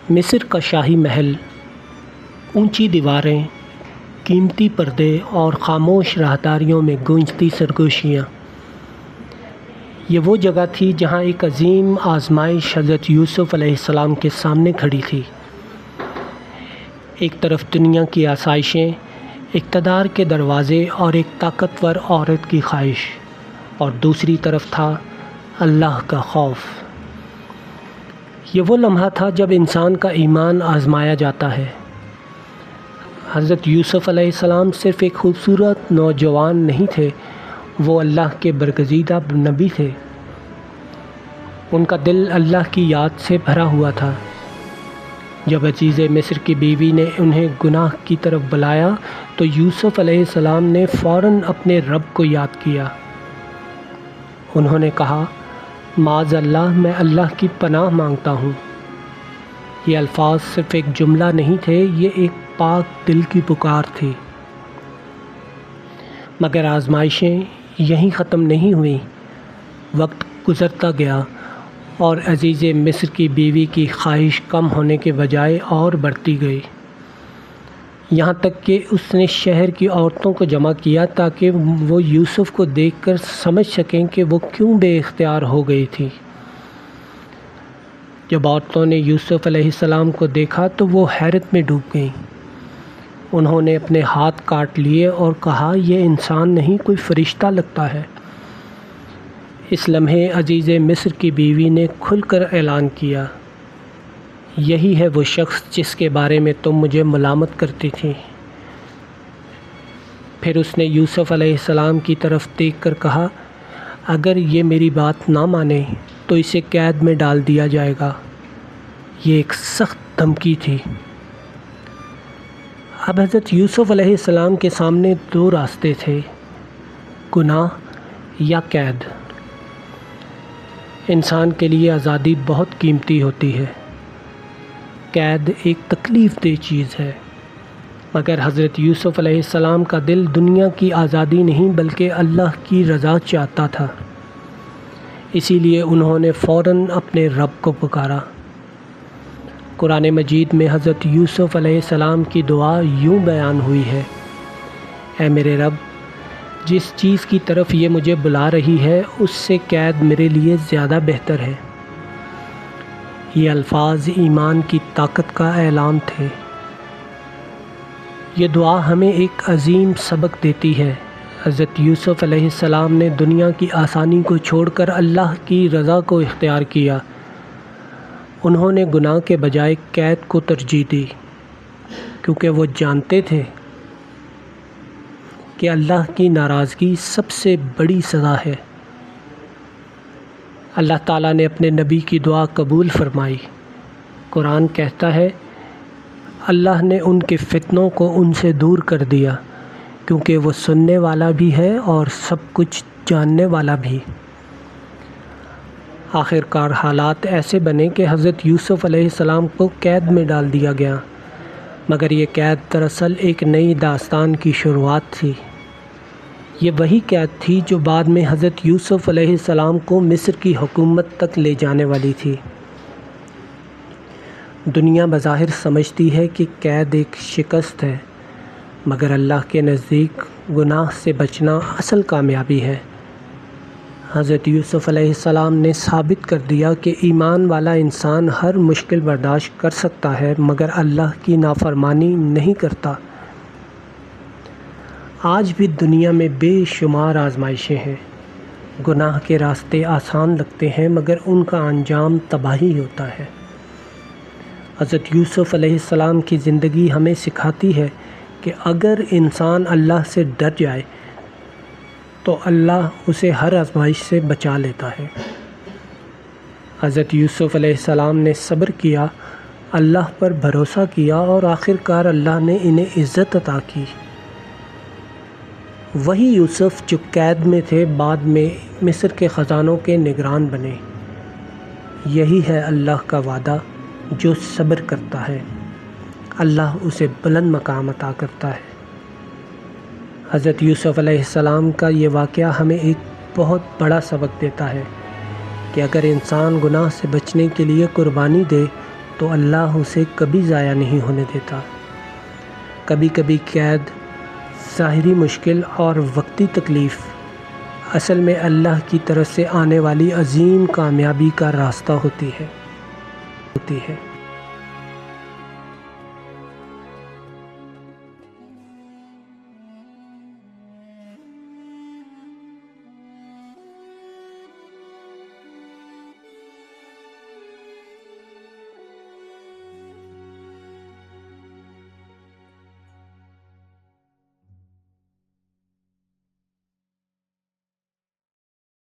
مصر کا شاہی محل، اونچی دیواریں، قیمتی پردے اور خاموش راہداریوں میں گونجتی سرگوشیاں، یہ وہ جگہ تھی جہاں ایک عظیم آزمائش حضرت یوسف علیہ السلام کے سامنے کھڑی تھی۔ ایک طرف دنیا کی آسائشیں، اقتدار کے دروازے اور ایک طاقتور عورت کی خواہش، اور دوسری طرف تھا اللہ کا خوف۔ یہ وہ لمحہ تھا جب انسان کا ایمان آزمایا جاتا ہے۔ حضرت یوسف علیہ السلام صرف ایک خوبصورت نوجوان نہیں تھے، وہ اللہ کے برگزیدہ نبی تھے۔ ان کا دل اللہ کی یاد سے بھرا ہوا تھا۔ جب عزیز مصر کی بیوی نے انہیں گناہ کی طرف بلایا تو یوسف علیہ السلام نے فوراً اپنے رب کو یاد کیا۔ انہوں نے کہا، معاذ اللہ، میں اللہ کی پناہ مانگتا ہوں۔ یہ الفاظ صرف ایک جملہ نہیں تھے، یہ ایک پاک دل کی پکار تھی۔ مگر آزمائشیں یہیں ختم نہیں ہوئیں۔ وقت گزرتا گیا اور عزیز مصر کی بیوی کی خواہش کم ہونے کے بجائے اور بڑھتی گئی، یہاں تک کہ اس نے شہر کی عورتوں کو جمع کیا تاکہ وہ یوسف کو دیکھ کر سمجھ سکیں کہ وہ کیوں بے اختیار ہو گئی تھی۔ جب عورتوں نے یوسف علیہ السلام کو دیکھا تو وہ حیرت میں ڈوب گئیں۔ انہوں نے اپنے ہاتھ کاٹ لیے اور کہا، یہ انسان نہیں، کوئی فرشتہ لگتا ہے۔ اس لمحے عزیز مصر کی بیوی نے کھل کر اعلان کیا، یہی ہے وہ شخص جس کے بارے میں تم مجھے ملامت کرتی تھی۔ پھر اس نے یوسف علیہ السلام کی طرف دیکھ کر کہا، اگر یہ میری بات نہ مانے تو اسے قید میں ڈال دیا جائے گا۔ یہ ایک سخت دھمکی تھی۔ اب حضرت یوسف علیہ السلام کے سامنے دو راستے تھے، گناہ یا قید۔ انسان کے لیے آزادی بہت قیمتی ہوتی ہے، قید ایک تکلیف دہ چیز ہے، مگر حضرت یوسف علیہ السلام کا دل دنیا کی آزادی نہیں بلکہ اللہ کی رضا چاہتا تھا۔ اسی لیے انہوں نے فوراً اپنے رب کو پکارا۔ قرآن مجید میں حضرت یوسف علیہ السلام کی دعا یوں بیان ہوئی ہے، اے میرے رب، جس چیز کی طرف یہ مجھے بلا رہی ہے اس سے قید میرے لیے زیادہ بہتر ہے۔ یہ الفاظ ایمان کی طاقت کا اعلان تھے۔ یہ دعا ہمیں ایک عظیم سبق دیتی ہے۔ حضرت یوسف علیہ السلام نے دنیا کی آسانی کو چھوڑ کر اللہ کی رضا کو اختیار کیا۔ انہوں نے گناہ کے بجائے قید کو ترجیح دی، کیونکہ وہ جانتے تھے کہ اللہ کی ناراضگی سب سے بڑی سزا ہے۔ اللہ تعالیٰ نے اپنے نبی کی دعا قبول فرمائی۔ قرآن کہتا ہے، اللہ نے ان کے فتنوں کو ان سے دور کر دیا، کیونکہ وہ سننے والا بھی ہے اور سب کچھ جاننے والا بھی۔ آخر کار حالات ایسے بنے کہ حضرت یوسف علیہ السلام کو قید میں ڈال دیا گیا، مگر یہ قید دراصل ایک نئی داستان کی شروعات تھی۔ یہ وہی قید تھی جو بعد میں حضرت یوسف علیہ السلام کو مصر کی حکومت تک لے جانے والی تھی۔ دنیا بظاہر سمجھتی ہے کہ قید ایک شکست ہے، مگر اللہ کے نزدیک گناہ سے بچنا اصل کامیابی ہے۔ حضرت یوسف علیہ السلام نے ثابت کر دیا کہ ایمان والا انسان ہر مشکل برداشت کر سکتا ہے مگر اللہ کی نافرمانی نہیں کرتا۔ آج بھی دنیا میں بے شمار آزمائشیں ہیں۔ گناہ کے راستے آسان لگتے ہیں مگر ان کا انجام تباہی ہوتا ہے۔ حضرت یوسف علیہ السلام کی زندگی ہمیں سکھاتی ہے کہ اگر انسان اللہ سے ڈر جائے تو اللہ اسے ہر آزمائش سے بچا لیتا ہے۔ حضرت یوسف علیہ السلام نے صبر کیا، اللہ پر بھروسہ کیا اور آخر کار اللہ نے انہیں عزت عطا کی۔ وہی یوسف جو قید میں تھے بعد میں مصر کے خزانوں کے نگران بنے۔ یہی ہے اللہ کا وعدہ، جو صبر کرتا ہے اللہ اسے بلند مقام عطا کرتا ہے۔ حضرت یوسف علیہ السلام کا یہ واقعہ ہمیں ایک بہت بڑا سبق دیتا ہے کہ اگر انسان گناہ سے بچنے کے لیے قربانی دے تو اللہ اسے کبھی ضائع نہیں ہونے دیتا۔ کبھی کبھی قید، ظاہری مشکل اور وقتی تکلیف اصل میں اللہ کی طرف سے آنے والی عظیم کامیابی کا راستہ ہوتی ہے۔